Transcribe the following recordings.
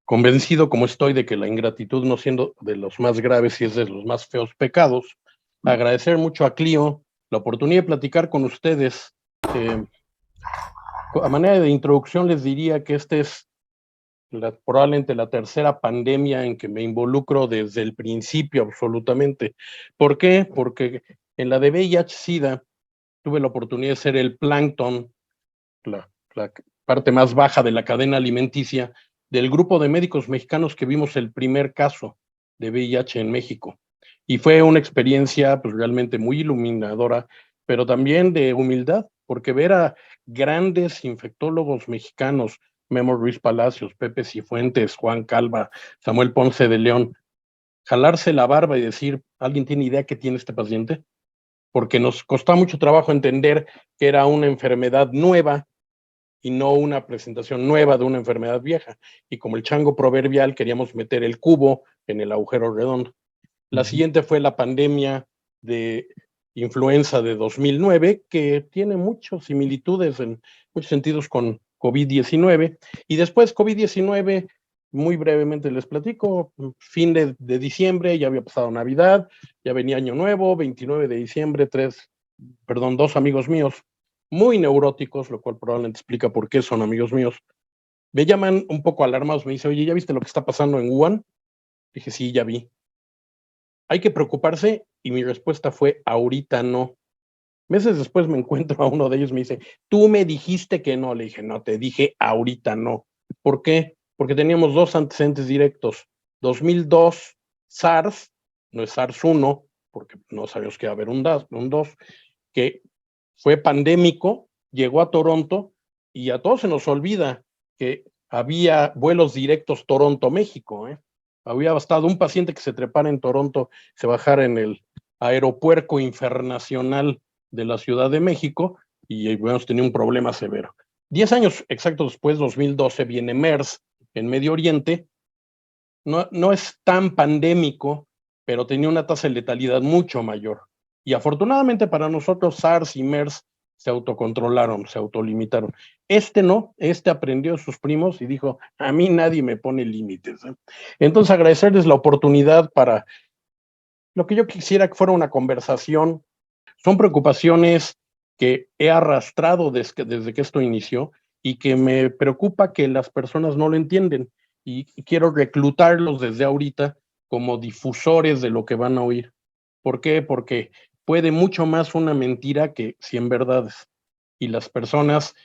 Convencido como estoy de que la ingratitud, no siendo de los más graves y es de los más feos pecados, agradecer mucho a Clio la oportunidad de platicar con ustedes. A manera de introducción les diría que esta es probablemente la tercera pandemia en que me involucro desde el principio absolutamente. ¿Por qué? Porque en la de VIH-Sida tuve la oportunidad de ser el plancton, la parte más baja de la cadena alimenticia del grupo de médicos mexicanos que vimos el primer caso de VIH en México. Y fue una experiencia pues, realmente muy iluminadora, pero también de humildad, porque ver a grandes infectólogos mexicanos, Memo Ruiz Palacios, Pepe Cifuentes, Juan Calva, Samuel Ponce de León, jalarse la barba y decir, ¿alguien tiene idea qué tiene este paciente? Porque nos costó mucho trabajo entender que era una enfermedad nueva y no una presentación nueva de una enfermedad vieja. Y como el chango proverbial, queríamos meter el cubo en el agujero redondo. La siguiente fue la pandemia de influenza de 2009, que tiene muchas similitudes en muchos sentidos con COVID-19. Y después COVID-19, muy brevemente les platico, fin de diciembre, ya había pasado Navidad, ya venía Año Nuevo, 29 de diciembre, dos amigos míos muy neuróticos, lo cual probablemente explica por qué son amigos míos, me llaman un poco alarmados, me dice, oye, ¿ya viste lo que está pasando en Wuhan? Dije, sí, ya vi. ¿Hay que preocuparse? Y mi respuesta fue, ahorita no. Meses después me encuentro a uno de ellos, me dice, tú me dijiste que no. Le dije, no, te dije, ahorita no. ¿Por qué? Porque teníamos dos antecedentes directos. 2002, SARS, no es SARS-1, porque no sabíamos que iba a haber un 2, que fue pandémico, llegó a Toronto y a todos se nos olvida que había vuelos directos Toronto-México. Había bastado un paciente que se trepara en Toronto, se bajara en el aeropuerto internacional de la Ciudad de México y hemos tenido un problema severo. 10 años exactos después, 2012, viene MERS en Medio Oriente. No es tan pandémico, pero tenía una tasa de letalidad mucho mayor. Y afortunadamente para nosotros, SARS y MERS se autocontrolaron, se autolimitaron. Este aprendió a sus primos y dijo, a mí nadie me pone límites. Entonces agradecerles la oportunidad para lo que yo quisiera que fuera una conversación. Son preocupaciones que he arrastrado desde que esto inició y que me preocupa que las personas no lo entienden. Y quiero reclutarlos desde ahorita como difusores de lo que van a oír. ¿Por qué? Porque puede mucho más una mentira que 100 verdades. Y las personas,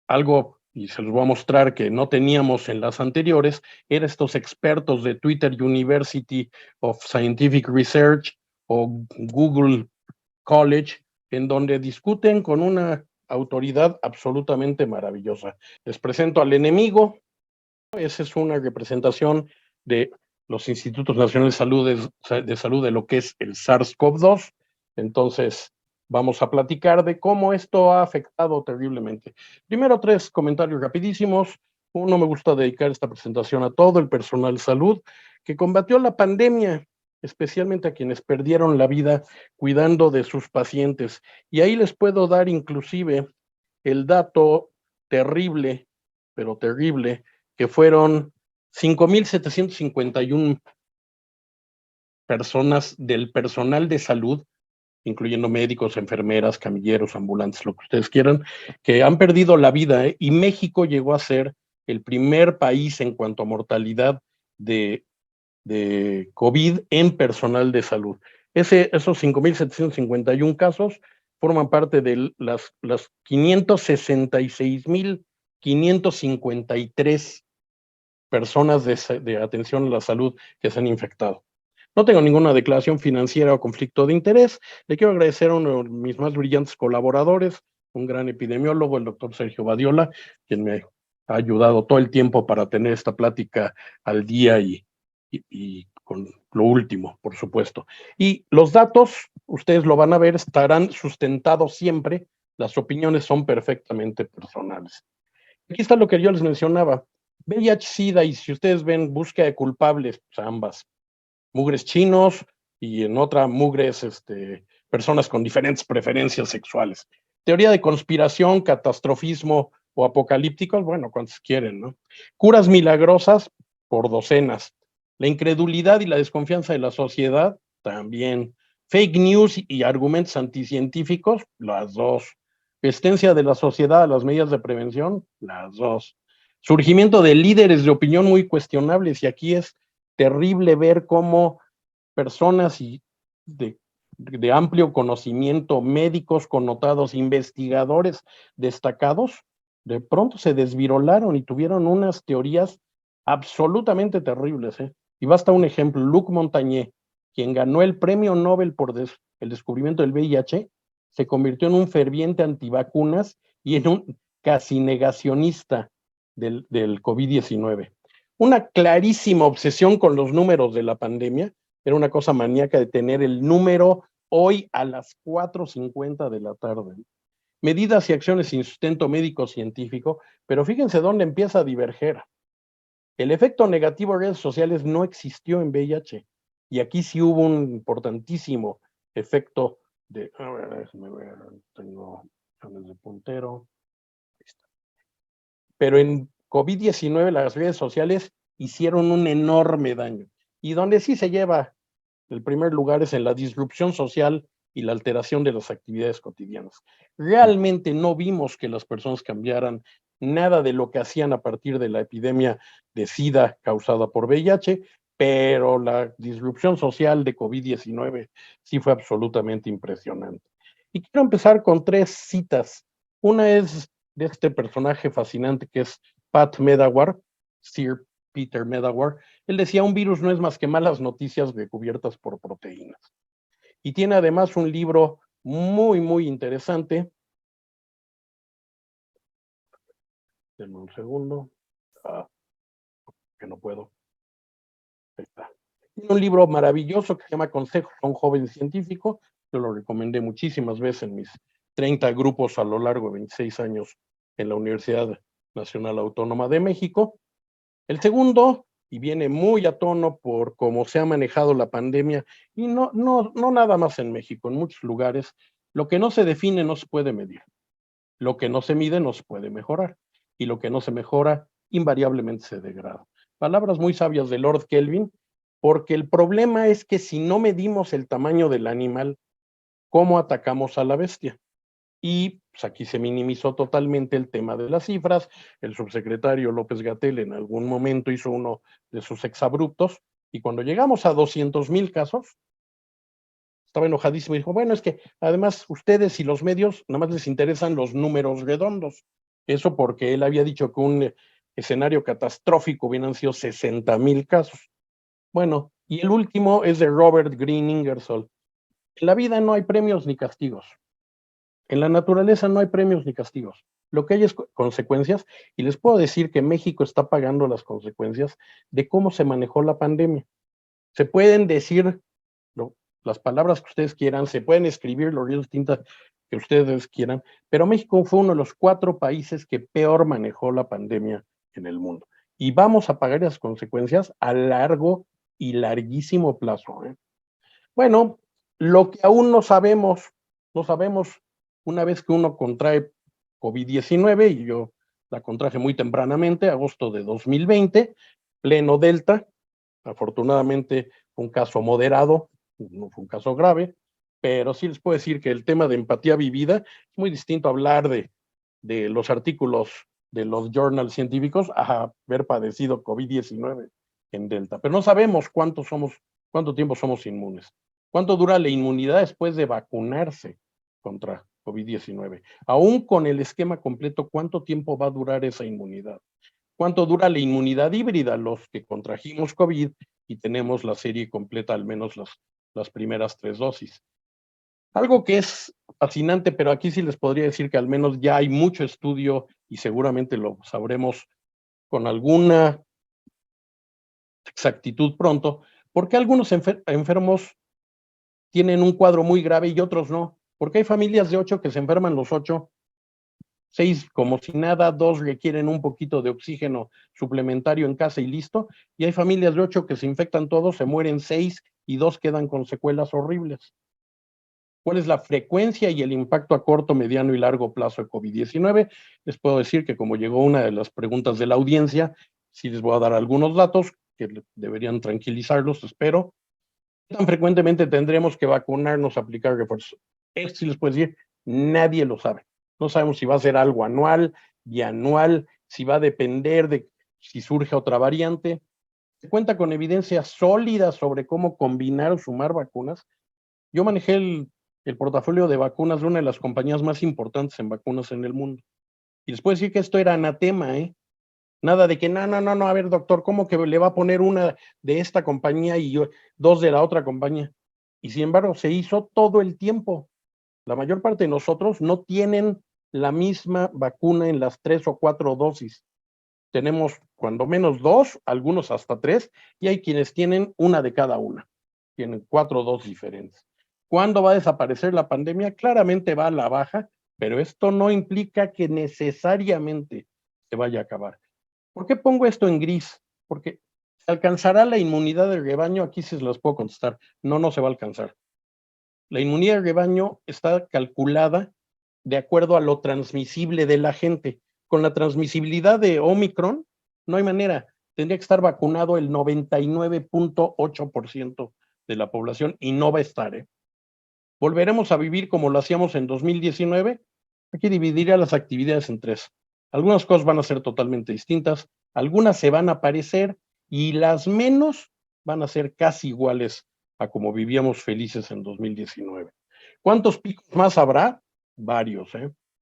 algo, y se los voy a mostrar que no teníamos en las anteriores, eran estos expertos de Twitter University of Scientific Research o Google College, en donde discuten con una autoridad absolutamente maravillosa. Les presento al enemigo. Esa es una representación de los Institutos Nacionales de Salud de lo que es el SARS-CoV-2. Entonces, vamos a platicar de cómo esto ha afectado terriblemente. Primero, 3 comentarios rapidísimos. Uno, me gusta dedicar esta presentación a todo el personal de salud que combatió la pandemia, especialmente a quienes perdieron la vida cuidando de sus pacientes. Y ahí les puedo dar inclusive el dato terrible, pero terrible, que fueron 5,751 personas del personal de salud, incluyendo médicos, enfermeras, camilleros, ambulantes, lo que ustedes quieran, que han perdido la vida, y México llegó a ser el primer país en cuanto a mortalidad de COVID en personal de salud. Esos 5,751 casos forman parte de las 566,553 personas de atención a la salud que se han infectado. No tengo ninguna declaración financiera o conflicto de interés. Le quiero agradecer a uno de mis más brillantes colaboradores, un gran epidemiólogo, el doctor Sergio Badiola, quien me ha ayudado todo el tiempo para tener esta plática al día y con lo último, por supuesto. Y los datos, ustedes lo van a ver, estarán sustentados siempre. Las opiniones son perfectamente personales. Aquí está lo que yo les mencionaba. VIH-Sida, y si ustedes ven búsqueda de culpables, pues ambas. Mugres chinos y en otra mugres personas con diferentes preferencias sexuales. Teoría de conspiración, catastrofismo o apocalípticos, bueno, cuantos quieren, ¿no? Curas milagrosas, por docenas. La incredulidad y la desconfianza de la sociedad, también. Fake news y argumentos anticientíficos, las dos. Resistencia de la sociedad a las medidas de prevención, las dos. Surgimiento de líderes de opinión muy cuestionables, y aquí es terrible ver cómo personas de amplio conocimiento, médicos connotados, investigadores destacados, de pronto se desvirolaron y tuvieron unas teorías absolutamente terribles. Y basta un ejemplo: Luc Montagnier, quien ganó el premio Nobel por el descubrimiento del VIH, se convirtió en un ferviente antivacunas y en un casi negacionista del COVID-19. Una clarísima obsesión con los números de la pandemia. Era una cosa maníaca de tener el número hoy a las 4:50 de la tarde. Medidas y acciones sin sustento médico científico, pero fíjense dónde empieza a diverger. El efecto negativo de redes sociales no existió en VIH, y aquí sí hubo un importantísimo efecto de, a ver, déjame ver, tengo de puntero, pero en COVID-19 las redes sociales hicieron un enorme daño, y donde sí se lleva el primer lugar es en la disrupción social y la alteración de las actividades cotidianas. Realmente no vimos que las personas cambiaran nada de lo que hacían a partir de la epidemia de SIDA causada por VIH, pero la disrupción social de COVID-19 sí fue absolutamente impresionante. Y quiero empezar con tres citas. Una es de este personaje fascinante que es Pat Medawar, Sir Peter Medawar. Él decía: un virus no es más que malas noticias recubiertas por proteínas. Y tiene además un libro muy, muy interesante. Denme un segundo. Que no puedo. Ahí está. Tiene un libro maravilloso que se llama Consejos a un joven científico. Yo lo recomendé muchísimas veces en mis 30 grupos a lo largo de 26 años en la Universidad Nacional Autónoma de México. El segundo, y viene muy a tono por cómo se ha manejado la pandemia, y no nada más en México, en muchos lugares: lo que no se define no se puede medir, lo que no se mide no se puede mejorar, y lo que no se mejora invariablemente se degrada. Palabras muy sabias de Lord Kelvin, porque el problema es que si no medimos el tamaño del animal, ¿cómo atacamos a la bestia? Y pues aquí se minimizó totalmente el tema de las cifras. El subsecretario López-Gatell en algún momento hizo uno de sus exabruptos, y cuando llegamos a 200,000 casos, estaba enojadísimo y dijo: bueno, es que además ustedes y los medios nada más les interesan los números redondos. Eso porque él había dicho que un escenario catastrófico hubieran sido 60,000 casos. Bueno, y el último es de Robert Greene Ingersoll: en la vida no hay premios ni castigos. En la naturaleza no hay premios ni castigos. Lo que hay es consecuencias, y les puedo decir que México está pagando las consecuencias de cómo se manejó la pandemia. Se pueden decir las palabras que ustedes quieran, se pueden escribir los distintas que ustedes quieran, pero México fue uno de los 4 países que peor manejó la pandemia en el mundo. Y vamos a pagar esas consecuencias a largo y larguísimo plazo. Bueno, lo que aún no sabemos una vez que uno contrae COVID-19, y yo la contraje muy tempranamente, agosto de 2020, pleno Delta. Afortunadamente fue un caso moderado, no fue un caso grave, pero sí les puedo decir que el tema de empatía vivida es muy distinto a hablar de los artículos de los journals científicos a haber padecido COVID-19 en Delta. Pero no sabemos cuánto tiempo somos inmunes. ¿Cuánto dura la inmunidad después de vacunarse contra COVID-19? Aún con el esquema completo, ¿cuánto tiempo va a durar esa inmunidad? ¿Cuánto dura la inmunidad híbrida, los que contrajimos COVID y tenemos la serie completa, al menos las primeras 3 dosis? Algo que es fascinante, pero aquí sí les podría decir que al menos ya hay mucho estudio, y seguramente lo sabremos con alguna exactitud pronto: ¿por qué algunos enfermos tienen un cuadro muy grave y otros no? Porque hay familias de 8 que se enferman los 8, 6 como si nada, 2 requieren un poquito de oxígeno suplementario en casa y listo, y hay familias de 8 que se infectan todos, se mueren 6 y 2 quedan con secuelas horribles. ¿Cuál es la frecuencia y el impacto a corto, mediano y largo plazo de COVID-19? Les puedo decir que, como llegó una de las preguntas de la audiencia, sí les voy a dar algunos datos. que deberían tranquilizarlos, espero. ¿Tan frecuentemente tendremos que vacunarnos, aplicar refuerzos? Esto sí les puedo decir, nadie lo sabe. No sabemos si va a ser algo anual, bianual, si va a depender de si surge otra variante. Se cuenta con evidencia sólida sobre cómo combinar o sumar vacunas. Yo manejé el portafolio de vacunas de una de las compañías más importantes en vacunas en el mundo. Y les puedo decir que esto era anatema, ¿eh? Nada de que, no, a ver, doctor, ¿cómo que le va a poner una de esta compañía y dos de la otra compañía? Y sin embargo, se hizo todo el tiempo. La mayor parte de nosotros no tienen la misma vacuna en las 3 o 4 dosis. Tenemos cuando menos 2, algunos hasta 3, y hay quienes tienen una de cada una. Tienen 4 dosis diferentes. ¿Cuándo va a desaparecer la pandemia? Claramente va a la baja, pero esto no implica que necesariamente se vaya a acabar. ¿Por qué pongo esto en gris? Porque ¿se alcanzará la inmunidad de rebaño? Aquí sí se las puedo contestar. No, no se va a alcanzar. La inmunidad de rebaño está calculada de acuerdo a lo transmisible de la gente. Con la transmisibilidad de Omicron, no hay manera. Tendría que estar vacunado el 99.8% de la población y no va a estar, ¿eh? ¿Volveremos a vivir como lo hacíamos en 2019? Hay que dividir las actividades en 3. Algunas cosas van a ser totalmente distintas, algunas se van a parecer y las menos van a ser casi iguales a como vivíamos felices en 2019. ¿Cuántos picos más habrá? Varios,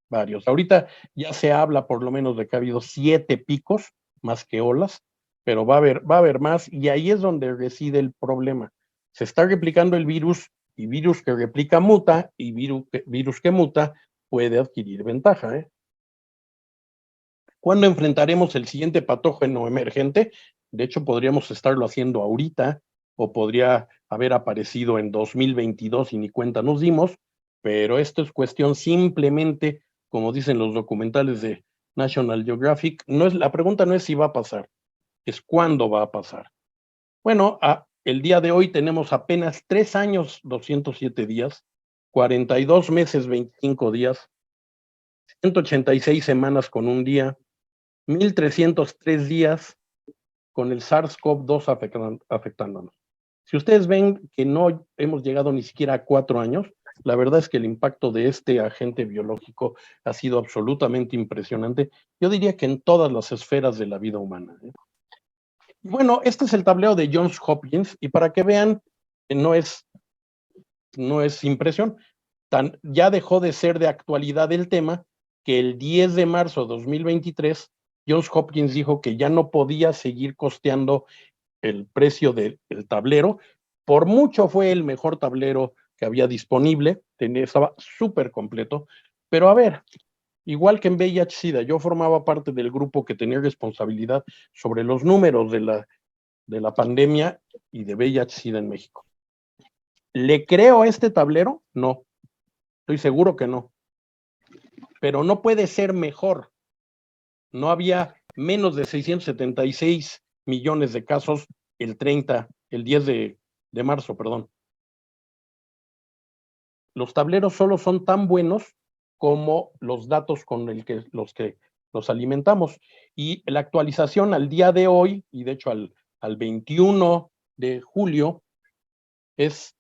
varios. Ahorita ya se habla por lo menos de que ha habido 7 picos más que olas, pero va a haber más y ahí es donde reside el problema. Se está replicando el virus y virus que replica muta y virus que muta puede adquirir ventaja, ¿eh? ¿Cuándo enfrentaremos el siguiente patógeno emergente? De hecho, podríamos estarlo haciendo ahorita o podría haber aparecido en 2022 y ni cuenta nos dimos, pero esto es cuestión simplemente, como dicen los documentales de National Geographic, la pregunta no es si va a pasar, es cuándo va a pasar. Bueno, el día de hoy tenemos apenas 3 años, 207 días, 42 meses, 25 días, 186 semanas con un día, 1303 días con el SARS-CoV-2 afectándonos. Si ustedes ven que no hemos llegado ni siquiera a 4 años, la verdad es que el impacto de este agente biológico ha sido absolutamente impresionante. Yo diría que en todas las esferas de la vida humana, ¿eh? Bueno, este es el tablero de Johns Hopkins y para que vean que no es impresión, ya dejó de ser de actualidad el tema que el 10 de marzo de 2023 Johns Hopkins dijo que ya no podía seguir costeando el precio del tablero. Por mucho fue el mejor tablero que había disponible, estaba súper completo, pero a ver, igual que en VIH-Sida, yo formaba parte del grupo que tenía responsabilidad sobre los números de la pandemia y de VIH-Sida en México. ¿Le creo a este tablero? No, estoy seguro que no. Pero no puede ser mejor. No había menos de 676 millones de casos el 10 de marzo, perdón. Los tableros solo son tan buenos como los datos con los que los alimentamos. Y la actualización al día de hoy, y de hecho al 21 de julio, es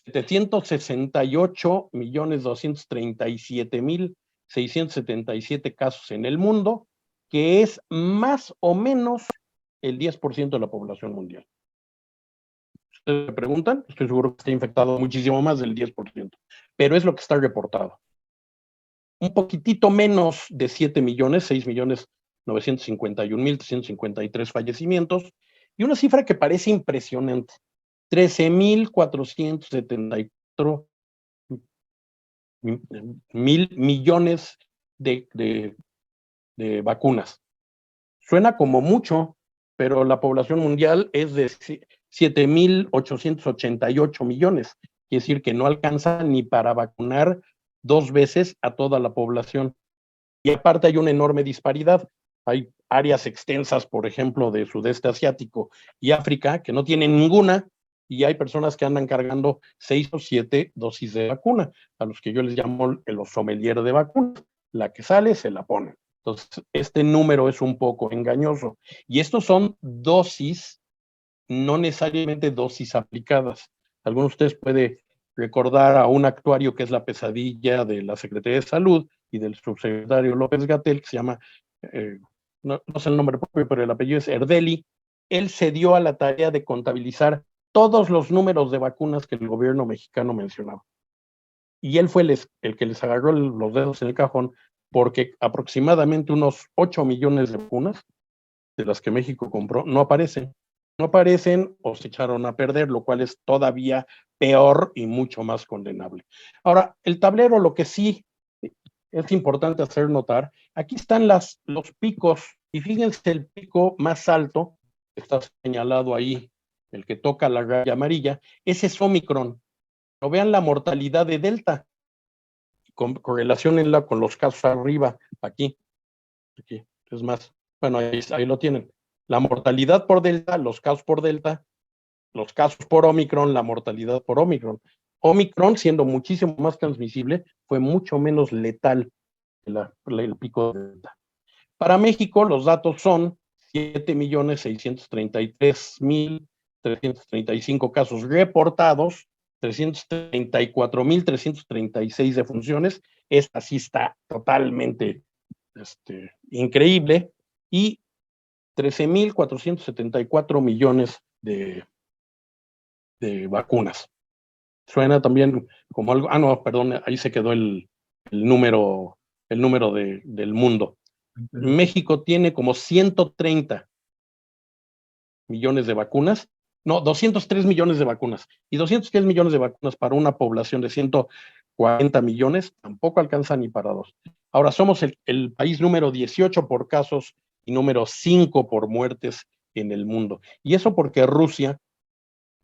768.237.677 casos en el mundo, que es más o menos el 10% de la población mundial. Ustedes me preguntan, estoy seguro que está infectado muchísimo más del 10%, pero es lo que está reportado. Un poquitito menos de 7 millones, 6.951.353 fallecimientos, y una cifra que parece impresionante, 13.474 mil millones de vacunas. Suena como mucho, pero la población mundial es de 7.888 millones. Quiere decir que no alcanza ni para vacunar 2 veces a toda la población. Y aparte hay una enorme disparidad. Hay áreas extensas, por ejemplo, de sudeste asiático y África, que no tienen ninguna, y hay personas que andan cargando 6 o 7 dosis de vacuna, a los que yo les llamo los sommelier de vacuna. La que sale, se la ponen. Entonces, este número es un poco engañoso. Y estos son dosis no necesariamente dosis aplicadas. Algunos de ustedes pueden recordar a un actuario que es la pesadilla de la Secretaría de Salud y del subsecretario López-Gatell, que se llama, no sé el nombre propio, pero el apellido es Erdeli. Él se dio a la tarea de contabilizar todos los números de vacunas que el gobierno mexicano mencionaba. Y él fue el que les agarró los dedos en el cajón, porque aproximadamente unos 8 millones de vacunas de las que México compró no aparecen. No aparecen o se echaron a perder, lo cual es todavía peor y mucho más condenable. Ahora, el tablero, lo que sí es importante hacer notar, aquí están los picos, y fíjense el pico más alto, que está señalado ahí, el que toca la raya amarilla, ese es Omicron. Pero vean la mortalidad de Delta, correlacionenla con los casos arriba, aquí, es más, bueno, ahí lo tienen. La mortalidad por Delta, los casos por Delta, los casos por Omicron, la mortalidad por Omicron. Omicron, siendo muchísimo más transmisible, fue mucho menos letal el pico de Delta. Para México, los datos son 7.633.335 casos reportados, 334.336 defunciones. Esta sí está totalmente increíble. Y 13.474 millones de vacunas. Suena también como algo, no, perdón, ahí se quedó el número del mundo. México tiene como 130 millones de vacunas, no, 203 millones de vacunas, y 203 millones de vacunas para una población de 140 millones tampoco alcanza ni para dos. Ahora, somos el país número 18 por casos y número 5 por muertes en el mundo. Y eso porque Rusia,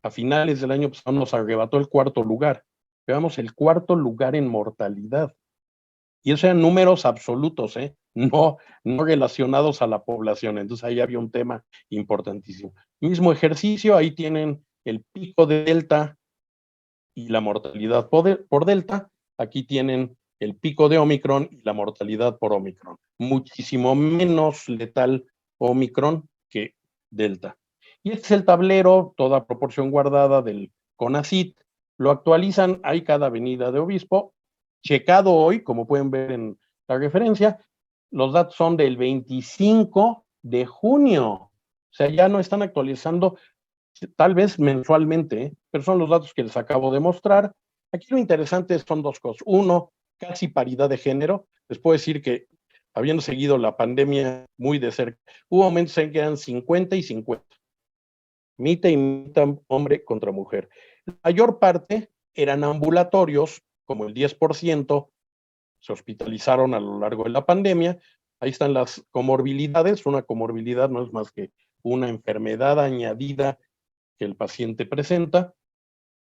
a finales del año pasado, nos arrebató el cuarto lugar. Llevamos el cuarto lugar en mortalidad. Y esos eran números absolutos, no relacionados a la población. Entonces ahí había un tema importantísimo. Mismo ejercicio, ahí tienen el pico de Delta y la mortalidad por Delta. Aquí tienen el pico de Omicron y la mortalidad por Omicron. Muchísimo menos letal Omicron que Delta. Y este es el tablero, toda proporción guardada del CONACYT. Lo actualizan, hay cada avenida de obispo. Checado hoy, como pueden ver en la referencia, los datos son del 25 de junio. O sea, ya no están actualizando tal vez mensualmente, pero son los datos que les acabo de mostrar. Aquí lo interesante son dos cosas. Uno, casi paridad de género. Les puedo decir que, habiendo seguido la pandemia muy de cerca, hubo momentos en que eran 50 y 50. Mitad y mitad, hombre contra mujer. La mayor parte eran ambulatorios, como el 10%, se hospitalizaron a lo largo de la pandemia. Ahí están las comorbilidades. Una comorbilidad no es más que una enfermedad añadida que el paciente presenta.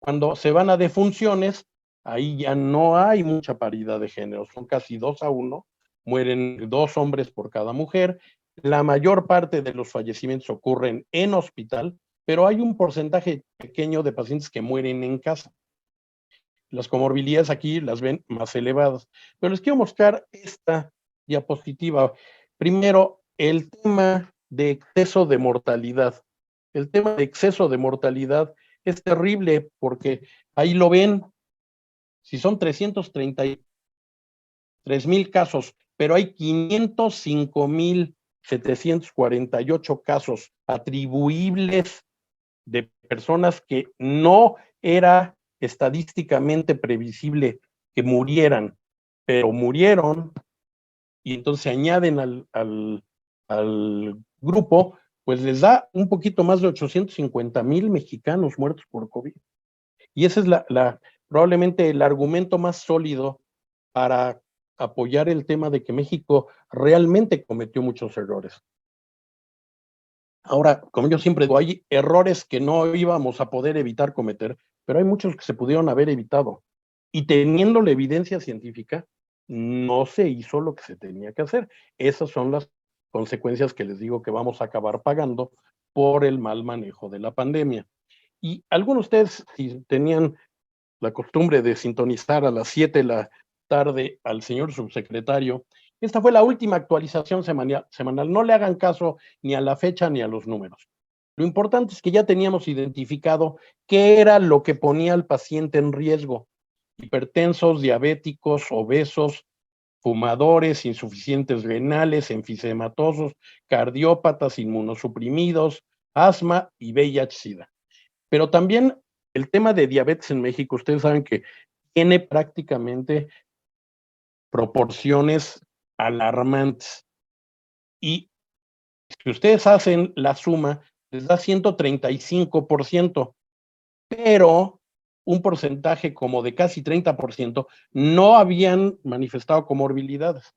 Cuando se van a defunciones, ahí ya no hay mucha paridad de género, son casi 2-1, mueren 2 hombres por cada mujer. La mayor parte de los fallecimientos ocurren en hospital, pero hay un porcentaje pequeño de pacientes que mueren en casa. Las comorbilidades aquí las ven más elevadas. Pero les quiero mostrar esta diapositiva. Primero, el tema de exceso de mortalidad. El tema de exceso de mortalidad es terrible porque ahí lo ven, si son 333,000 casos, pero hay 505,748 casos atribuibles de personas que no era estadísticamente previsible que murieran, pero murieron, y entonces se añaden al grupo, pues les da un poquito más de 850,000 mexicanos muertos por COVID. Y ese es probablemente el argumento más sólido para apoyar el tema de que México realmente cometió muchos errores. Ahora, como yo siempre digo, hay errores que no íbamos a poder evitar cometer, pero hay muchos que se pudieron haber evitado. Y teniendo la evidencia científica, no se hizo lo que se tenía que hacer. Esas son las consecuencias que les digo que vamos a acabar pagando por el mal manejo de la pandemia. Y algunos de ustedes, si tenían la costumbre de sintonizar a las 7 de la tarde al señor subsecretario, esta fue la última actualización semanal. No le hagan caso ni a la fecha ni a los números. Lo importante es que ya teníamos identificado qué era lo que ponía al paciente en riesgo: hipertensos, diabéticos, obesos, fumadores, insuficientes renales, enfisematosos, cardiópatas, inmunosuprimidos, asma y VIH-Sida. Pero también el tema de diabetes en México, ustedes saben que tiene prácticamente proporciones alarmantes. Y si ustedes hacen la suma, les da 135%, pero un porcentaje como de casi 30% no habían manifestado comorbilidades.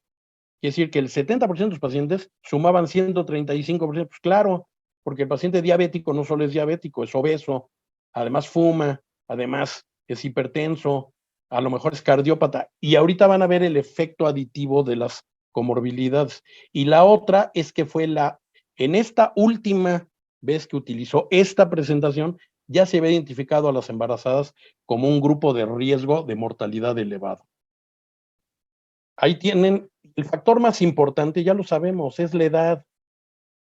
Quiere decir que el 70% de los pacientes sumaban 135%. Pues claro, porque el paciente diabético no solo es diabético, es obeso, además fuma, además es hipertenso, a lo mejor es cardiópata, y ahorita van a ver el efecto aditivo de las comorbilidades. Y la otra es que en esta última vez que utilizó esta presentación, ya se había identificado a las embarazadas como un grupo de riesgo de mortalidad elevado. Ahí tienen el factor más importante, ya lo sabemos, es la edad.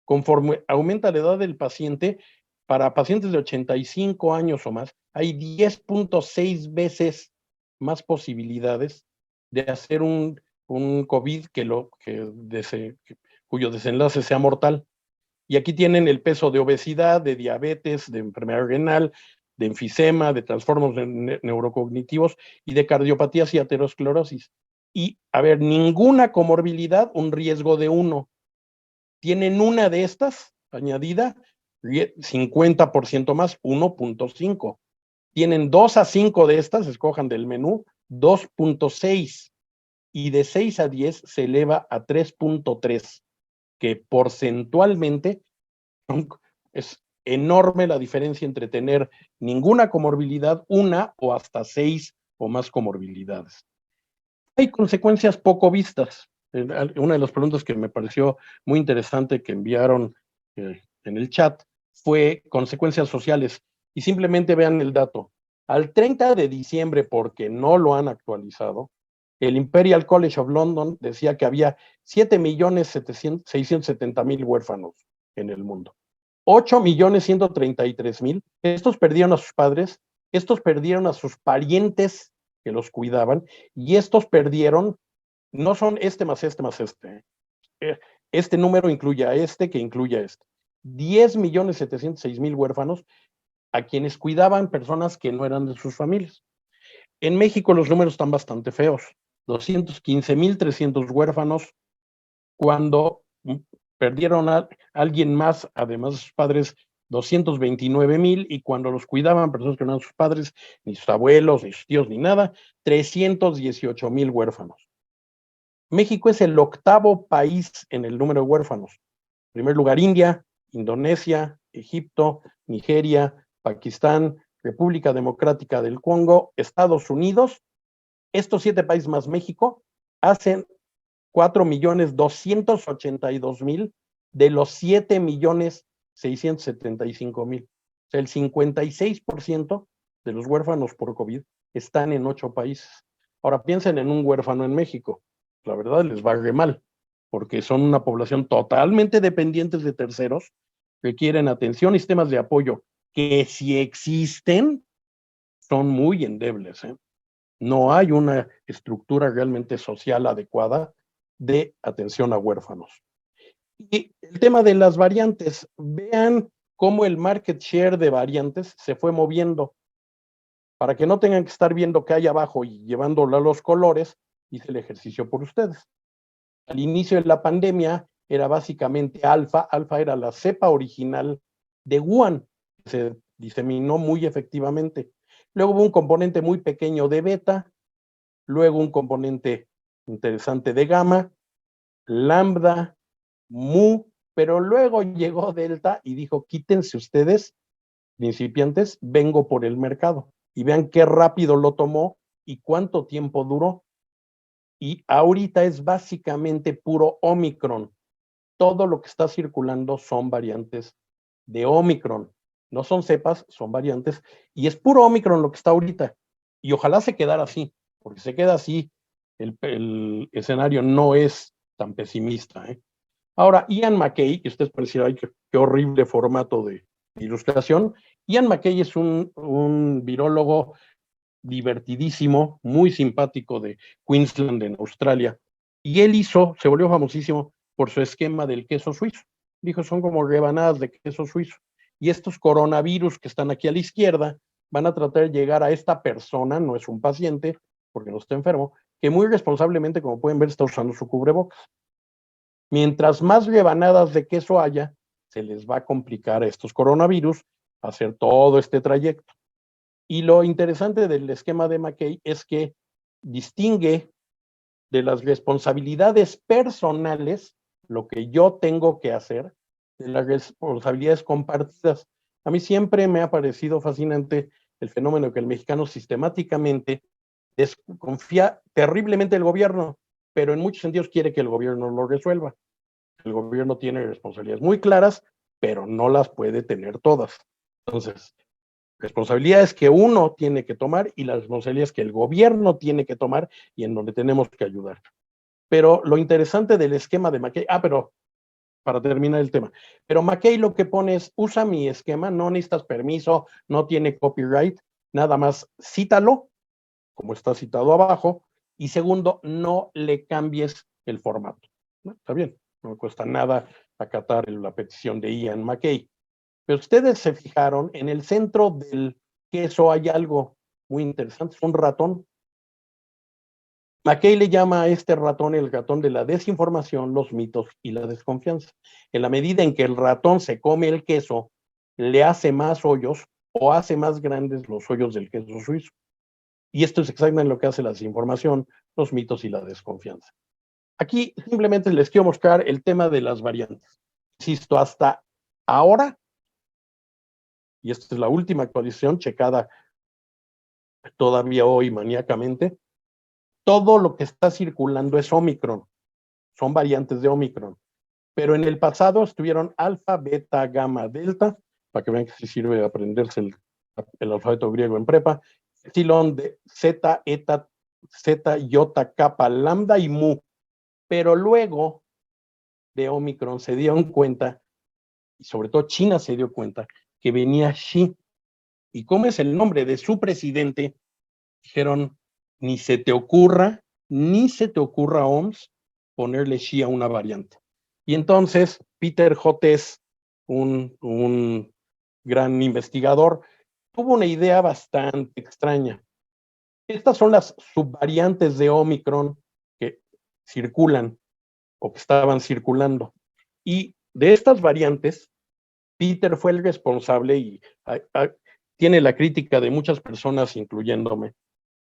Conforme aumenta la edad del paciente, para pacientes de 85 años o más, hay 10.6 veces más posibilidades de hacer un COVID cuyo desenlace sea mortal. Y aquí tienen el peso de obesidad, de diabetes, de enfermedad renal, de enfisema, de trastornos neurocognitivos y de cardiopatías y aterosclerosis. Y, a ver, ninguna comorbilidad, un riesgo de 1. Tienen una de estas añadida, 50% más, 1.5. Tienen 2 a 5 de estas, escojan del menú, 2.6. Y de 6 a 10 se eleva a 3.3, que porcentualmente es enorme la diferencia entre tener ninguna comorbilidad, una o hasta 6 o más comorbilidades. Hay consecuencias poco vistas. Una de las preguntas que me pareció muy interesante que enviaron en el chat fue consecuencias sociales. Y simplemente vean el dato. Al 30 de diciembre, porque no lo han actualizado, el Imperial College of London decía que había 7.670.000 huérfanos en el mundo. 8.133.000. Estos perdieron a sus padres, estos perdieron a sus parientes que los cuidaban, y estos perdieron, no son este más este más este. Este número incluye a este que incluye a este. 10.706.000 huérfanos a quienes cuidaban personas que no eran de sus familias. En México los números están bastante feos. 215.300 huérfanos cuando perdieron a alguien más, además de sus padres, 229.000, y cuando los cuidaban personas que no eran sus padres, ni sus abuelos, ni sus tíos, ni nada, 318.000 huérfanos. México es el 8º país en el número de huérfanos. En primer lugar, India, Indonesia, Egipto, Nigeria, Pakistán, República Democrática del Congo, Estados Unidos. Estos 7 países más México hacen 4.282.000 de los 7.675.000. O sea, el 56% de los huérfanos por COVID están en 8 países. Ahora piensen en un huérfano en México. La verdad les va re mal, porque son una población totalmente dependientes de terceros, requieren atención y sistemas de apoyo que, si existen, son muy endebles. No hay una estructura realmente social adecuada de atención a huérfanos. Y el tema de las variantes, vean cómo el market share de variantes se fue moviendo. Para que no tengan que estar viendo qué hay abajo y llevándolo a los colores, hice el ejercicio por ustedes. Al inicio de la pandemia era básicamente alfa. Alfa era la cepa original de Wuhan, que se diseminó muy efectivamente. Luego hubo un componente muy pequeño de beta, luego un componente interesante de gamma, lambda, mu, pero luego llegó delta y dijo: quítense ustedes, principiantes, vengo por el mercado. Y vean qué rápido lo tomó y cuánto tiempo duró. Y ahorita es básicamente puro Omicron. Todo lo que está circulando son variantes de Omicron. No son cepas, son variantes. Y es puro Omicron lo que está ahorita. Y ojalá se quedara así, porque se queda así, el escenario no es tan pesimista. Ahora, Ian McKay, que ustedes parecieran, ay, qué horrible formato de ilustración. Ian MacKay es un virólogo divertidísimo, muy simpático de Queensland, en Australia. Y él se volvió famosísimo por su esquema del queso suizo. Dijo, son como rebanadas de queso suizo. Y estos coronavirus que están aquí a la izquierda van a tratar de llegar a esta persona, no es un paciente, porque no está enfermo, que muy responsablemente, como pueden ver, está usando su cubrebocas. Mientras más rebanadas de queso haya, se les va a complicar a estos coronavirus hacer todo este trayecto. Y lo interesante del esquema de MacKay es que distingue de las responsabilidades personales, lo que yo tengo que hacer, de las responsabilidades compartidas. A mí siempre me ha parecido fascinante el fenómeno que el mexicano sistemáticamente desconfía terriblemente del gobierno, pero en muchos sentidos quiere que el gobierno lo resuelva. El gobierno tiene responsabilidades muy claras, pero no las puede tener todas. Entonces, responsabilidades que uno tiene que tomar y las responsabilidades que el gobierno tiene que tomar y en donde tenemos que ayudar. Pero lo interesante del esquema de MacKay, pero para terminar el tema, pero MacKay lo que pone es, usa mi esquema, no necesitas permiso, no tiene copyright, nada más cítalo, como está citado abajo, y segundo, no le cambies el formato. ¿No? Está bien, no me cuesta nada acatar la petición de Ian MacKay. Pero ustedes se fijaron, en el centro del queso hay algo muy interesante, es un ratón. MacKay le llama a este ratón el ratón de la desinformación, los mitos y la desconfianza. En la medida en que el ratón se come el queso, le hace más hoyos o hace más grandes los hoyos del queso suizo. Y esto es exactamente lo que hace la desinformación, los mitos y la desconfianza. Aquí simplemente les quiero mostrar el tema de las variantes. Insisto, hasta ahora, y esta es la última actualización checada todavía hoy maníacamente, todo lo que está circulando es Omicron, son variantes de Omicron, pero en el pasado estuvieron alfa, beta, gamma, delta, para que vean que sí sirve aprenderse el alfabeto griego en prepa, epsilon, zeta, eta, zeta, iota, kappa, lambda y mu, pero luego de Omicron se dieron cuenta, y sobre todo China se dio cuenta, que venía Xi, y como es el nombre de su presidente, dijeron, ni se te ocurra, OMS, ponerle Xi a una variante. Y entonces Peter Hotez, un gran investigador, tuvo una idea bastante extraña. Estas son las subvariantes de Omicron que circulan o que estaban circulando. Y de estas variantes, Peter fue el responsable y tiene la crítica de muchas personas, incluyéndome,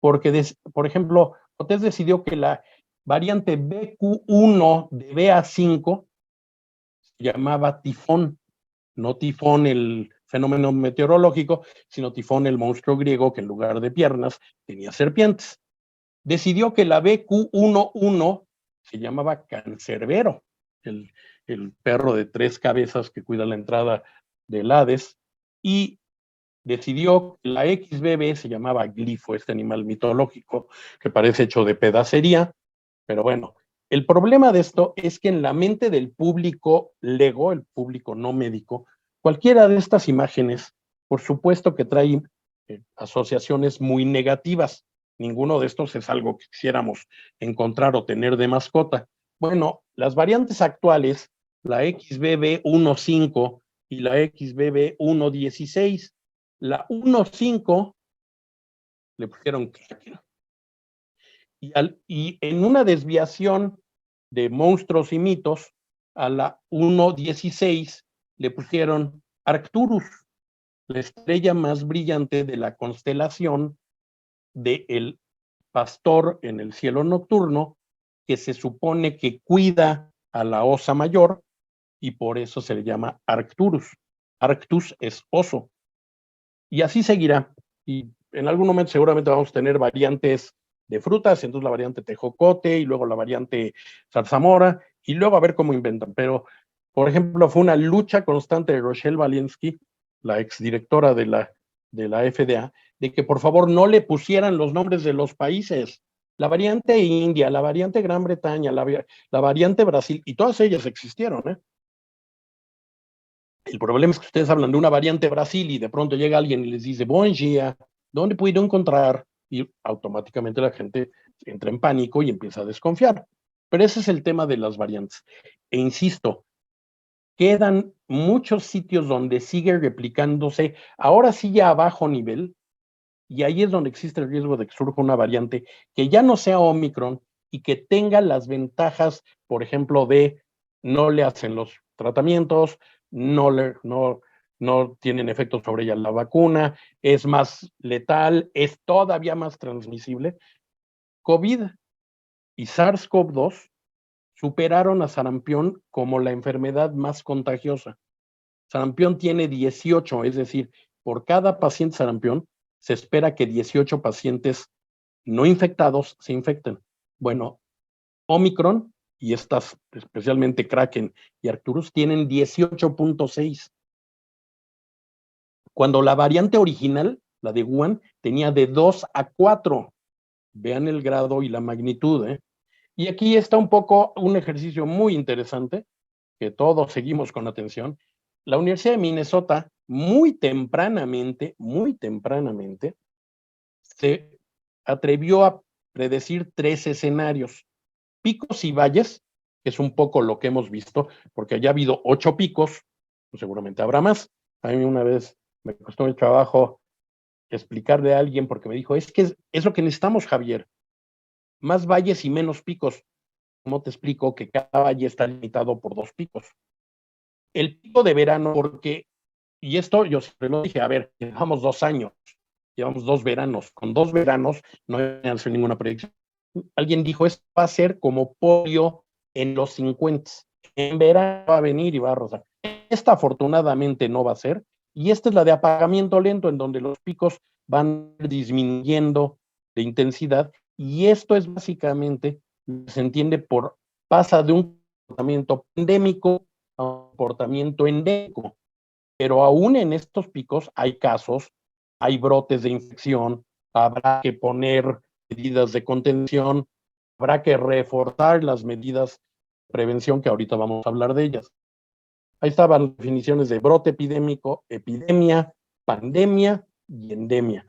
porque, por ejemplo, Hotez decidió que la variante BQ1 de BA5 se llamaba tifón, no tifón el fenómeno meteorológico, sino tifón el monstruo griego que en lugar de piernas tenía serpientes. Decidió que la BQ11 se llamaba Cancerbero, el perro de 3 cabezas que cuida la entrada del Hades, y decidió que la XBB se llamaba glifo, este animal mitológico que parece hecho de pedacería, pero bueno, el problema de esto es que en la mente del público lego, el público no médico, cualquiera de estas imágenes, por supuesto que trae asociaciones muy negativas. Ninguno de estos es algo que quisiéramos encontrar o tener de mascota. Bueno, las variantes actuales, la XBB15 y la XBB116, la 1.5 le pusieron Kraken. Y en una desviación de monstruos y mitos, a la 1.16 le pusieron Arcturus, la estrella más brillante de la constelación del pastor en el cielo nocturno, que se supone que cuida a la Osa Mayor, y por eso se le llama Arcturus. Arctus es oso. Y así seguirá. Y en algún momento seguramente vamos a tener variantes de frutas, entonces la variante tejocote y luego la variante zarzamora, y luego a ver cómo inventan. Pero, por ejemplo, fue una lucha constante de Rochelle Walensky, la exdirectora de la FDA, de que por favor no le pusieran los nombres de los países. La variante India, la variante Gran Bretaña, la variante Brasil, y todas ellas existieron, ¿eh? El problema es que ustedes hablan de una variante Brasil y de pronto llega alguien y les dice, buen día, ¿dónde puedo encontrar? Y automáticamente la gente entra en pánico y empieza a desconfiar. Pero ese es el tema de las variantes. E insisto, quedan muchos sitios donde sigue replicándose, ahora sí ya a bajo nivel, y ahí es donde existe el riesgo de que surja una variante que ya no sea Omicron y que tenga las ventajas, por ejemplo, de no le hacen los tratamientos, no tienen efectos sobre ella la vacuna, es más letal, es todavía más transmisible. COVID y SARS-CoV-2 superaron a sarampión como la enfermedad más contagiosa. Sarampión tiene 18, es decir, por cada paciente sarampión se espera que 18 pacientes no infectados se infecten. Bueno, Omicron y estas, especialmente Kraken y Arcturus, tienen 18.6. Cuando la variante original, la de Wuhan, tenía de 2 a 4. Vean el grado y la magnitud. Y aquí está un poco un ejercicio muy interesante que todos seguimos con atención. La Universidad de Minnesota, muy tempranamente, se atrevió a predecir 3 escenarios. Picos y valles, que es un poco lo que hemos visto, porque ya ha habido 8 picos, pues seguramente habrá más. A mí una vez me costó el trabajo explicarle a alguien porque me dijo, es que es lo que necesitamos, Javier, más valles y menos picos. ¿Cómo te explico que cada valle está limitado por 2 picos? El pico de verano, porque, y esto yo siempre lo dije, a ver, llevamos 2 años, llevamos 2 veranos, con 2 veranos no hay que hacer ninguna predicción. Alguien dijo, esto va a ser como polio en los 50, en verano va a venir y va a rozar. Esta afortunadamente no va a ser, y esta es la de apagamiento lento, en donde los picos van disminuyendo de intensidad, y esto es básicamente, se entiende por, pasa de un comportamiento pandémico a un comportamiento endémico, pero aún en estos picos hay casos, hay brotes de infección, habrá que poner medidas de contención, habrá que reforzar las medidas de prevención que ahorita vamos a hablar de ellas. Ahí estaban las definiciones de brote epidémico, epidemia, pandemia y endemia.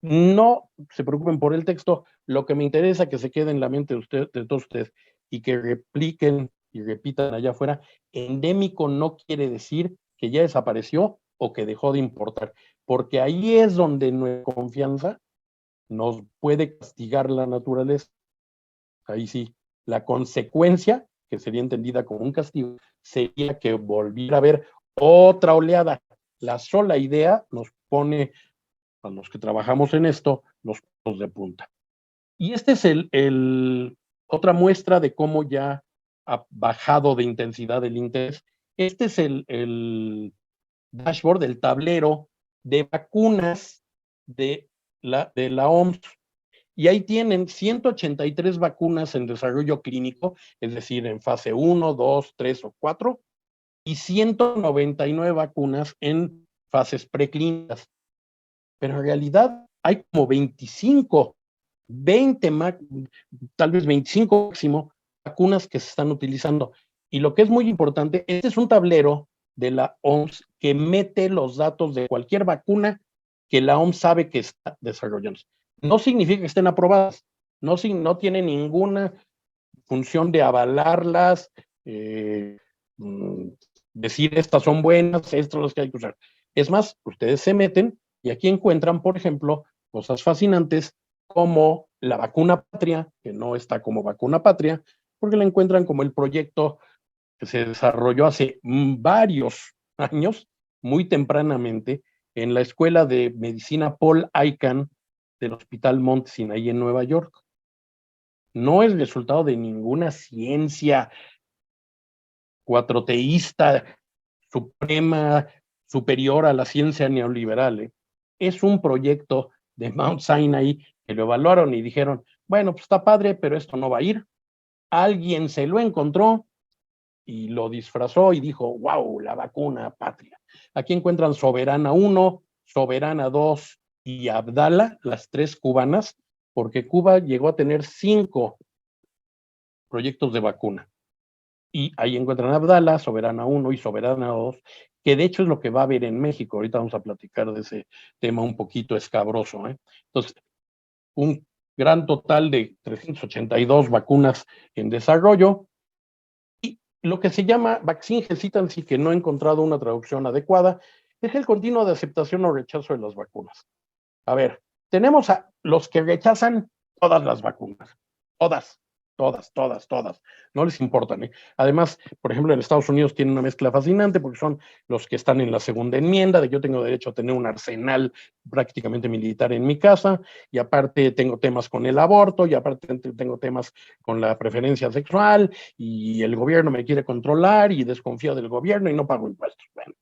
No se preocupen por el texto, lo que me interesa que se quede en la mente de todos ustedes y que repliquen y repitan allá afuera, endémico no quiere decir que ya desapareció o que dejó de importar, porque ahí es donde nuestra confianza nos puede castigar la naturaleza. Ahí sí, la consecuencia, que sería entendida como un castigo, sería que volviera a haber otra oleada. La sola idea nos pone a los que trabajamos en esto los puntos de punta. Y este es otra muestra de cómo ya ha bajado de intensidad el interés. Este es el dashboard, el tablero de vacunas de la OMS. Y ahí tienen 183 vacunas en desarrollo clínico, es decir, en fase 1, 2, 3 o 4, y 199 vacunas en fases preclínicas. Pero en realidad hay como 25, 20, tal vez 25 máximo, vacunas que se están utilizando. Y lo que es muy importante, este es un tablero de la OMS que mete los datos de cualquier vacuna que la OMS sabe que está desarrollando. No significa que estén aprobadas, no tiene ninguna función de avalarlas, eh, decir estas son buenas, estas son las que hay que usar. Es más, ustedes se meten y aquí encuentran, por ejemplo, cosas fascinantes como la vacuna patria, que no está como vacuna patria, porque la encuentran como el proyecto que se desarrolló hace varios años, muy tempranamente, en la Escuela de Medicina Paul Icahn del Hospital Mount Sinai en Nueva York. No es resultado de ninguna ciencia cuatroteísta suprema, superior a la ciencia neoliberal. Es un proyecto de Mount Sinai que lo evaluaron y dijeron, bueno, pues está padre, pero esto no va a ir. Alguien se lo encontró y lo disfrazó y dijo, wow, la vacuna patria. Aquí encuentran Soberana 1, Soberana 2 y Abdala, las 3 cubanas, porque Cuba llegó a tener 5 proyectos de vacuna. Y ahí encuentran Abdala, Soberana 1 y Soberana 2, que de hecho es lo que va a haber en México. Ahorita vamos a platicar de ese tema un poquito escabroso. Entonces, un gran total de 382 vacunas en desarrollo. Y lo que se llama vaccine hesitancy, que no he encontrado una traducción adecuada, es el continuo de aceptación o rechazo de las vacunas. A ver, tenemos a los que rechazan todas las vacunas, todas, todas, todas, todas, no les importan. Además, por ejemplo, en Estados Unidos tienen una mezcla fascinante porque son los que están en la segunda enmienda, de yo tengo derecho a tener un arsenal prácticamente militar en mi casa, y aparte tengo temas con el aborto, y aparte tengo temas con la preferencia sexual, y el gobierno me quiere controlar, y desconfío del gobierno y no pago impuestos. Bueno,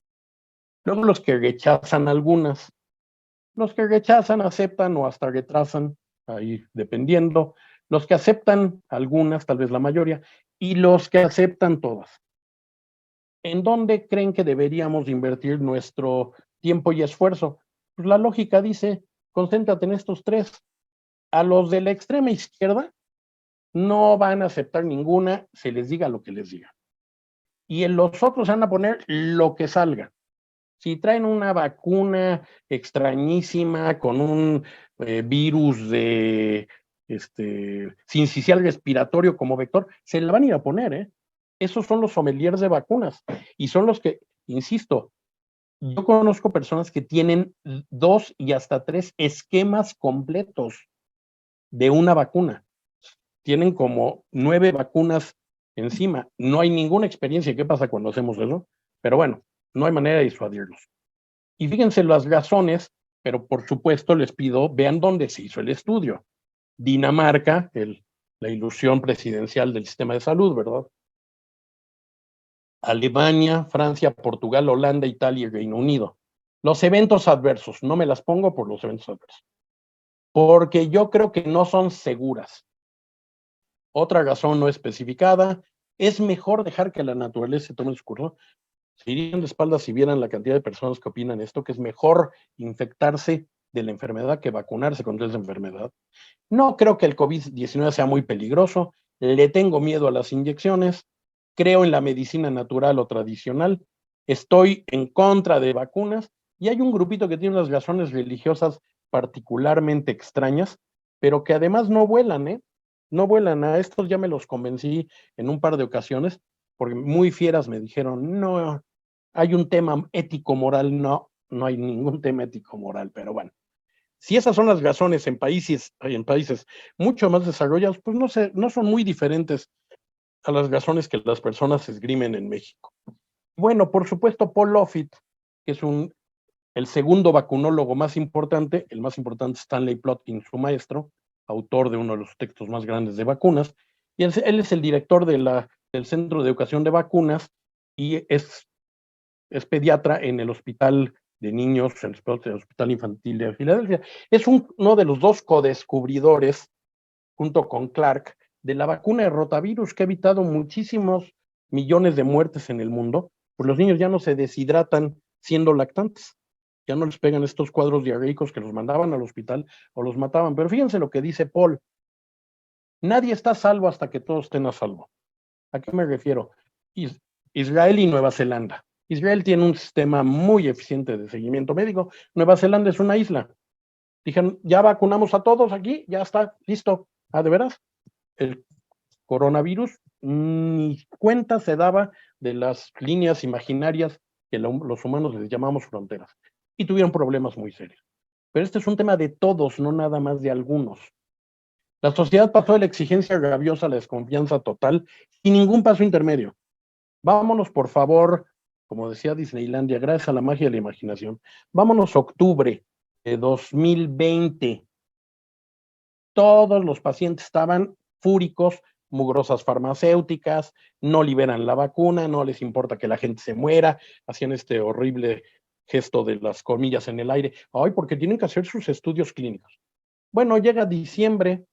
luego los que rechazan algunas, los que rechazan, aceptan o hasta retrasan, ahí dependiendo. Los que aceptan algunas, tal vez la mayoría, y los que aceptan todas. ¿En dónde creen que deberíamos invertir nuestro tiempo y esfuerzo? Pues la lógica dice, concéntrate en estos tres. A los de la extrema izquierda no van a aceptar ninguna, se les diga lo que les diga. Y en los otros van a poner lo que salga. Si traen una vacuna extrañísima con un virus de sincicial respiratorio como vector, se la van a ir a poner, ¿eh? Esos son los sommeliers de vacunas y son los que, insisto, yo conozco personas que tienen 2 y hasta 3 esquemas completos de una vacuna. Tienen como 9 vacunas encima. No hay ninguna experiencia. ¿Qué pasa cuando hacemos eso? Pero bueno, no hay manera de disuadirlos. Y fíjense las razones, pero por supuesto les pido, vean dónde se hizo el estudio. Dinamarca, la ilusión presidencial del sistema de salud, ¿verdad? Alemania, Francia, Portugal, Holanda, Italia y Reino Unido. Los eventos adversos, no me las pongo por los eventos adversos, porque yo creo que no son seguras. Otra razón no especificada, es mejor dejar que la naturaleza tome su curso. Se irían de espaldas si vieran la cantidad de personas que opinan esto, que es mejor infectarse de la enfermedad que vacunarse contra esa enfermedad. No creo que el COVID-19 sea muy peligroso, le tengo miedo a las inyecciones, creo en la medicina natural o tradicional, estoy en contra de vacunas y hay un grupito que tiene unas razones religiosas particularmente extrañas, pero que además no vuelan, ¿eh? No vuelan. A estos ya me los convencí en un par de ocasiones, porque muy fieras me dijeron, no, hay un tema ético-moral, no, no hay ningún tema ético-moral, pero bueno. Si esas son las razones en países mucho más desarrollados, pues no son muy diferentes a las razones que las personas esgrimen en México. Bueno, por supuesto, Paul Offit, que es el segundo vacunólogo más importante, el más importante Stanley Plotkin, su maestro, autor de uno de los textos más grandes de vacunas, y él es el director del Centro de Educación de Vacunas y es pediatra en el Hospital de Niños, en el Hospital Infantil de Filadelfia. Es uno de los dos codescubridores, junto con Clark, de la vacuna de rotavirus, que ha evitado muchísimos millones de muertes en el mundo, pues los niños ya no se deshidratan siendo lactantes, ya no les pegan estos cuadros diarreicos que los mandaban al hospital o los mataban. Pero fíjense lo que dice Paul, nadie está a salvo hasta que todos estén a salvo. ¿A qué me refiero? Israel y Nueva Zelanda. Israel tiene un sistema muy eficiente de seguimiento médico. Nueva Zelanda es una isla. Dijeron, ya vacunamos a todos aquí, ya está, listo. Ah, ¿de veras? El coronavirus ni cuenta se daba de las líneas imaginarias que los humanos les llamamos fronteras. Y tuvieron problemas muy serios. Pero este es un tema de todos, no nada más de algunos. La sociedad pasó de la exigencia rabiosa a la desconfianza total sin ningún paso intermedio. Vámonos, por favor, como decía Disneylandia, gracias a la magia de la imaginación, vámonos a octubre de 2020. Todos los pacientes estaban fúricos, mugrosas farmacéuticas, no liberan la vacuna, no les importa que la gente se muera, hacían este horrible gesto de las comillas en el aire, ay, porque tienen que hacer sus estudios clínicos. Bueno, llega diciembre,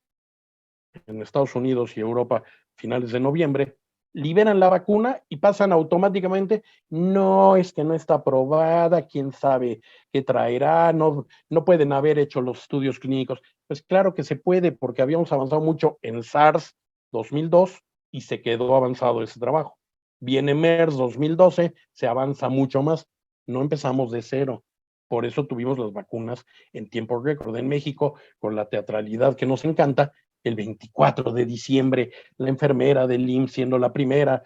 en Estados Unidos y Europa, finales de noviembre, liberan la vacuna y pasan automáticamente, no, es que no está aprobada, quién sabe qué traerá, no pueden haber hecho los estudios clínicos. Pues claro que se puede, porque habíamos avanzado mucho en SARS 2002 y se quedó avanzado ese trabajo. Viene MERS 2012, se avanza mucho más. No empezamos de cero. Por eso tuvimos las vacunas en tiempo récord. En México, con la teatralidad que nos encanta, el 24 de diciembre, la enfermera del IMSS siendo la primera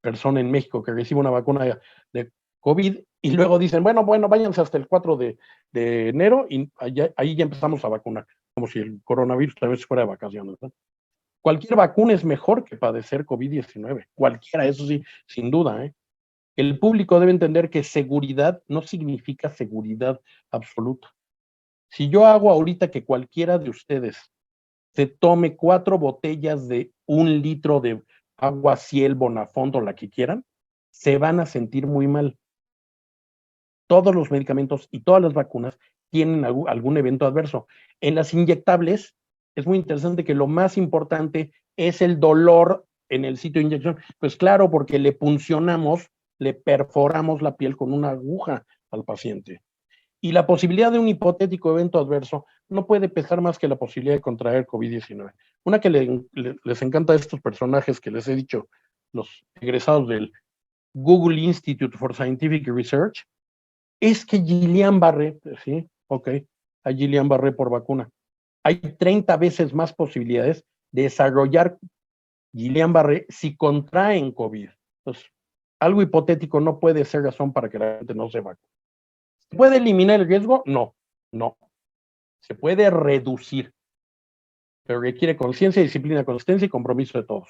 persona en México que recibe una vacuna de COVID, y luego dicen, bueno, váyanse hasta el 4 de enero y ahí ya empezamos a vacunar, como si el coronavirus tal vez fuera de vacaciones, ¿no? Cualquier vacuna es mejor que padecer COVID-19, cualquiera, eso sí, sin duda, ¿eh? El público debe entender que seguridad no significa seguridad absoluta. Si yo hago ahorita que cualquiera de ustedes se tome 4 botellas de 1 litro de agua Ciel, Bonafont o la que quieran, se van a sentir muy mal. Todos los medicamentos y todas las vacunas tienen algún evento adverso. En las inyectables es muy interesante que lo más importante es el dolor en el sitio de inyección. Pues claro, porque le puncionamos, le perforamos la piel con una aguja al paciente. Y la posibilidad de un hipotético evento adverso no puede pesar más que la posibilidad de contraer COVID-19. Una que les encanta a estos personajes que les he dicho, los egresados del Google Institute for Scientific Research, es que Guillain-Barré, sí, ok, hay Guillain-Barré por vacuna. Hay 30 veces más posibilidades de desarrollar Guillain-Barré si contraen COVID. Entonces, algo hipotético no puede ser razón para que la gente no se vacune. ¿Se puede eliminar el riesgo? No, no. Se puede reducir, pero requiere conciencia, disciplina, consistencia y compromiso de todos.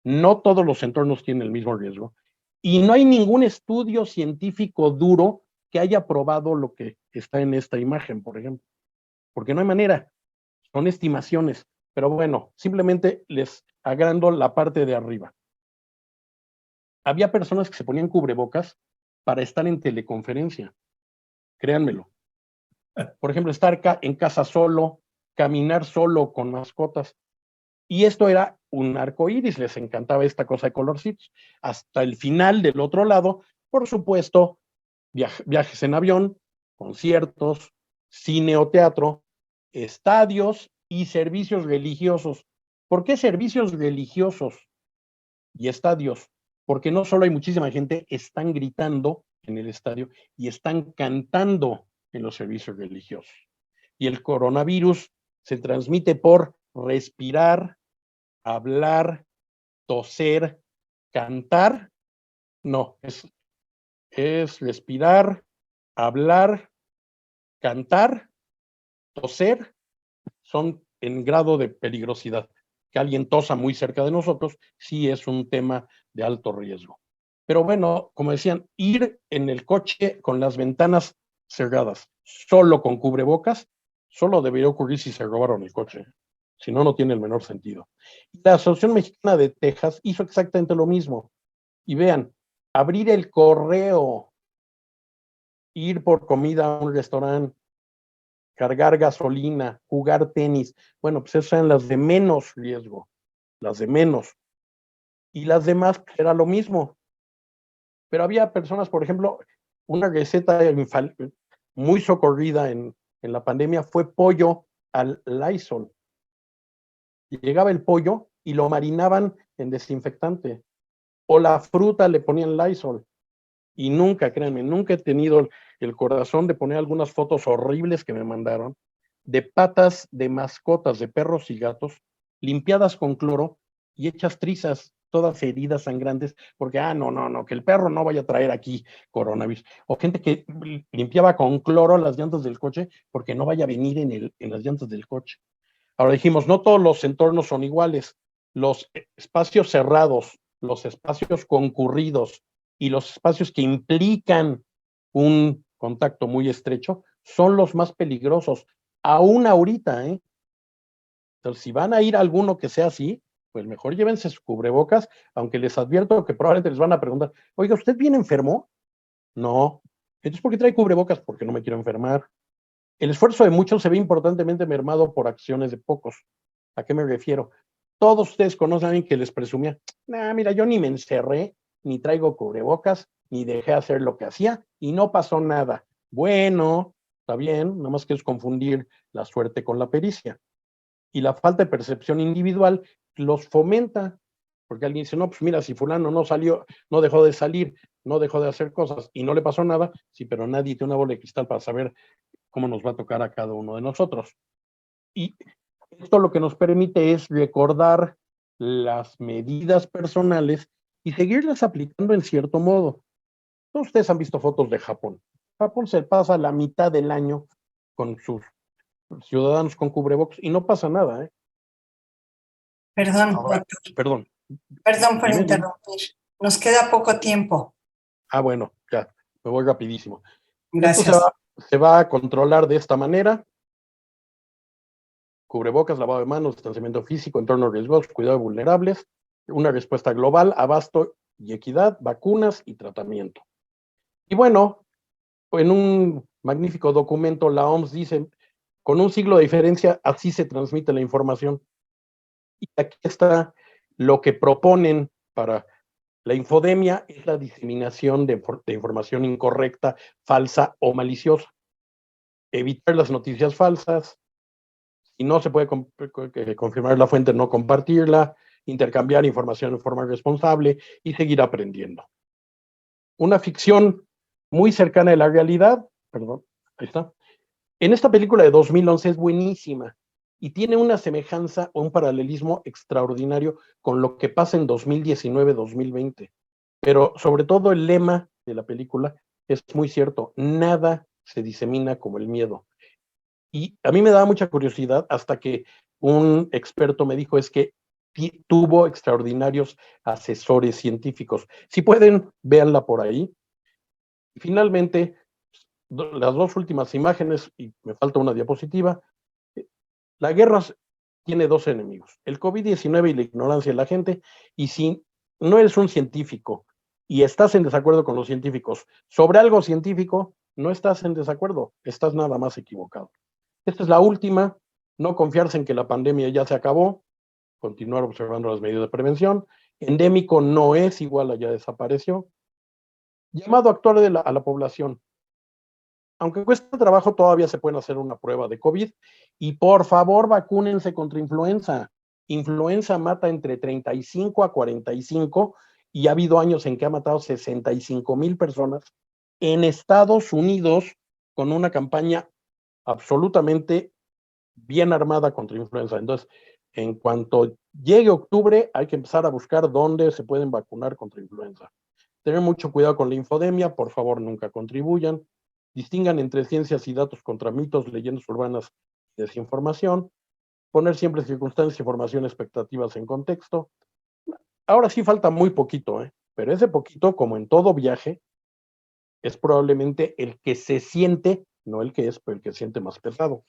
No todos los entornos tienen el mismo riesgo. Y no hay ningún estudio científico duro que haya probado lo que está en esta imagen, por ejemplo. Porque no hay manera. Son estimaciones. Pero bueno, simplemente les agrando la parte de arriba. Había personas que se ponían cubrebocas para estar en teleconferencia. Créanmelo. Por ejemplo, estar en casa solo, caminar solo con mascotas. Y esto era un arco iris, les encantaba esta cosa de colorcitos. Hasta el final del otro lado, por supuesto, viajes en avión, conciertos, cine o teatro, estadios y servicios religiosos. ¿Por qué servicios religiosos y estadios? Porque no solo hay muchísima gente, están gritando en el estadio y están cantando en los servicios religiosos. Y el coronavirus se transmite por respirar, hablar, toser, cantar. No, es respirar, hablar, cantar, toser, son en grado de peligrosidad. Que alguien tosa muy cerca de nosotros sí es un tema de alto riesgo. Pero bueno, como decían, ir en el coche con las ventanas cerradas, solo con cubrebocas, solo debería ocurrir si se robaron el coche. Si no, no tiene el menor sentido. La Asociación Mexicana de Texas hizo exactamente lo mismo. Y vean, abrir el correo, ir por comida a un restaurante, cargar gasolina, jugar tenis. Bueno, pues esas eran las de menos riesgo, las de menos. Y las demás era lo mismo. Pero había personas, por ejemplo, una receta muy socorrida en la pandemia fue pollo al Lysol. Y llegaba el pollo y lo marinaban en desinfectante. O la fruta le ponían Lysol. Y nunca, créanme, nunca he tenido el corazón de poner algunas fotos horribles que me mandaron de patas de mascotas, de perros y gatos, limpiadas con cloro y hechas trizas, todas heridas sangrantes, porque, no, que el perro no vaya a traer aquí coronavirus. O gente que limpiaba con cloro las llantas del coche porque no vaya a venir en las llantas del coche. Ahora dijimos, no todos los entornos son iguales. Los espacios cerrados, los espacios concurridos y los espacios que implican un contacto muy estrecho son los más peligrosos, aún ahorita, ¿eh? Entonces, si van a ir a alguno que sea así, pues mejor llévense sus cubrebocas, aunque les advierto que probablemente les van a preguntar, oiga, ¿usted viene enfermo? No. Entonces, ¿por qué trae cubrebocas? Porque no me quiero enfermar. El esfuerzo de muchos se ve importantemente mermado por acciones de pocos. ¿A qué me refiero? Todos ustedes conocen a alguien que les presumía, mira, yo ni me encerré, ni traigo cubrebocas, ni dejé hacer lo que hacía, y no pasó nada. Bueno, está bien, nada más que es confundir la suerte con la pericia. Y la falta de percepción individual los fomenta. porque alguien dice, no, pues mira, si fulano no salió, no dejó de salir, no dejó de hacer cosas y no le pasó nada, sí, pero nadie tiene una bola de cristal para saber cómo nos va a tocar a cada uno de nosotros. Y esto lo que nos permite es recordar las medidas personales y seguirlas aplicando en cierto modo. Todos ustedes han visto fotos de Japón. Japón se pasa la mitad del año con sus ciudadanos con cubrebocas y no pasa nada, ¿eh? Perdón, Ahora, doctor. perdón, Perdón por dime. interrumpir. Nos queda poco tiempo. Ah, bueno, ya, me voy rapidísimo. Esto Gracias. se va a controlar de esta manera: cubrebocas, lavado de manos, distanciamiento físico, entornos riesgosos, cuidado de vulnerables, una respuesta global, abasto y equidad, vacunas y tratamiento. Y bueno, en un magnífico documento, la OMS dice, con un siglo de diferencia, así se transmite la información. Y aquí está lo que proponen para la infodemia: es la diseminación de información incorrecta, falsa o maliciosa. Evitar las noticias falsas, si no se puede confirmar la fuente, no compartirla, intercambiar información de forma responsable y seguir aprendiendo. Una ficción muy cercana a la realidad, perdón, ahí está. En esta película de 2011 es buenísima y tiene una semejanza o un paralelismo extraordinario con lo que pasa en 2019-2020. Pero sobre todo el lema de la película es muy cierto: nada se disemina como el miedo. Y a mí me daba mucha curiosidad hasta que un experto me dijo es que tuvo extraordinarios asesores científicos. Si pueden, véanla por ahí. Y finalmente, las dos últimas imágenes, y me falta una diapositiva. La guerra tiene dos enemigos: el COVID-19 y la ignorancia de la gente. Y si no eres un científico y estás en desacuerdo con los científicos sobre algo científico, no estás en desacuerdo, estás nada más equivocado. Esta es la última: no confiarse en que la pandemia ya se acabó, continuar observando las medidas de prevención. Endémico no es igual a ya desapareció. Llamado a actuar a la población: aunque cuesta trabajo, todavía se puede hacer una prueba de COVID. Y por favor, vacúnense contra influenza. Influenza mata entre 35 a 45 y ha habido años en que ha matado 65,000 personas en Estados Unidos, con una campaña absolutamente bien armada contra influenza. Entonces, en cuanto llegue octubre, hay que empezar a buscar dónde se pueden vacunar contra influenza. Tener mucho cuidado con la infodemia, por favor, nunca contribuyan. Distingan entre ciencias y datos contra mitos, leyendas urbanas y desinformación. Poner siempre circunstancias, información, expectativas en contexto. Ahora sí falta muy poquito, pero ese poquito, como en todo viaje, es probablemente el que se siente, no el que es, pero el que siente más pesado.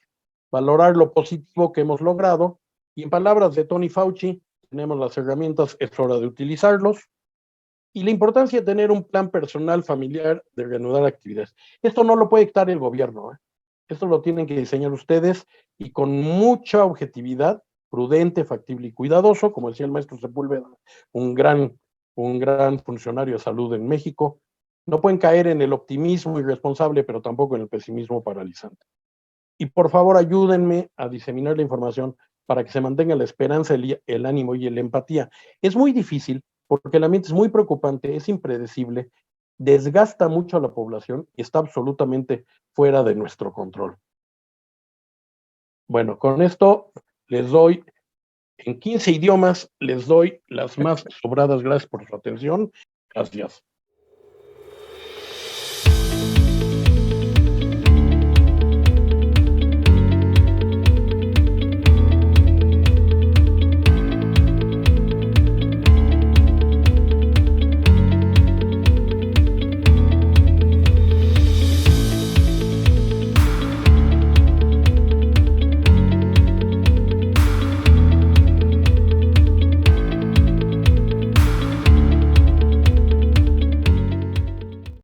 Valorar lo positivo que hemos logrado, y en palabras de Tony Fauci, tenemos las herramientas, es hora de utilizarlos. Y la importancia de tener un plan personal, familiar, de reanudar actividades. Esto no lo puede dictar el gobierno, esto lo tienen que diseñar ustedes, y con mucha objetividad, prudente, factible y cuidadoso, como decía el maestro Sepúlveda, un gran funcionario de salud en México. No pueden caer en el optimismo irresponsable, pero tampoco en el pesimismo paralizante. Y por favor, ayúdenme a diseminar la información para que se mantenga la esperanza, el ánimo y la empatía. Es muy difícil porque el ambiente es muy preocupante, es impredecible, desgasta mucho a la población y está absolutamente fuera de nuestro control. Bueno, con esto les doy, en 15 idiomas, les doy las más sobradas gracias por su atención. Gracias.